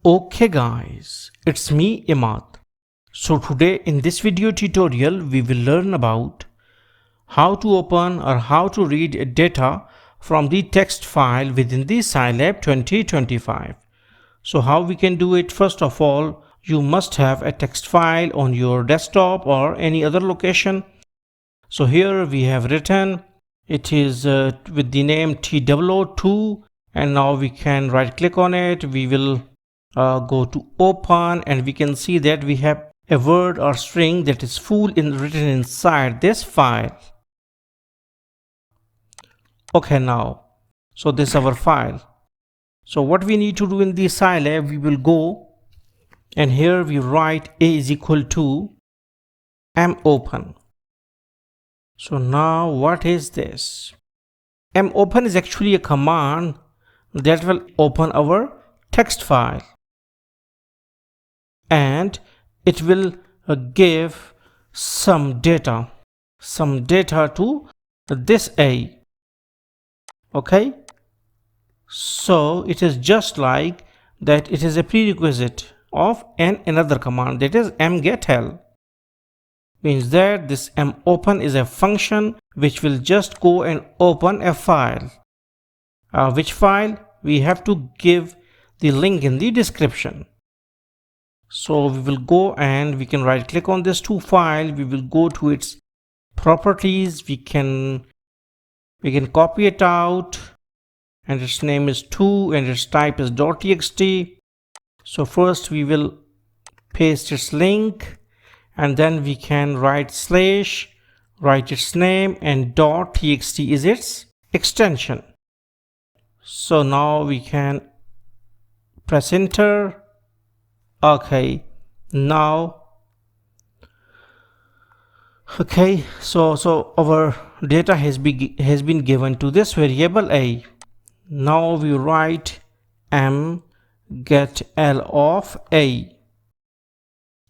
Okay guys, it's me Imad. So today in this video tutorial we will learn about how to open or how to read data from the text file within the Scilab 2025. So how we can do it? First of all, you must have a text file on your desktop or any other location. So here we have written it is with the name TWO2, and now we can right click on it. We will go to open, and we can see that we have a word or string that is written inside this file. Okay, now so this is our file. So what we need to do in the Scilab, we will go and here we write a is equal to mopen. So now what is this? Mopen is actually a command that will open our text file, and it will give some data to this A. Okay, so it is just like that. It is a prerequisite of another command, that is mgetl. Means that this mopen is a function which will just go and open a file. Which file? We have to give the link in the description. So we will go and we can right click on this to file. We will go to its properties. We can copy it out, and its name is 2 and its type is .txt. So first we will paste its link, and then we can write slash, write its name, and .txt is its extension. So now we can press enter. Okay, now so our data has been given to this variable A. Now we write mgetl of A.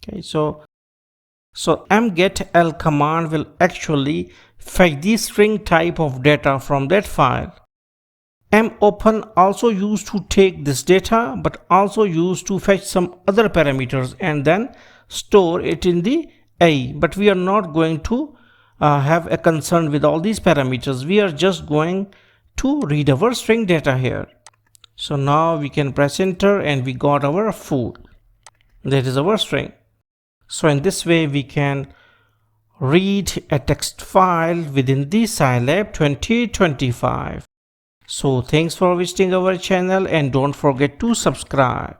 Okay, so mgetl command will actually fetch the string type of data from that file. mopen also used to take this data, but also used to fetch some other parameters and then store it in the A. But we are not going to have a concern with all these parameters. We are just going to read our string data here. So now we can press enter, and we got our food. That is our string. So in this way we can read a text file within the Scilab 2025. So thanks for visiting our channel, and don't forget to subscribe.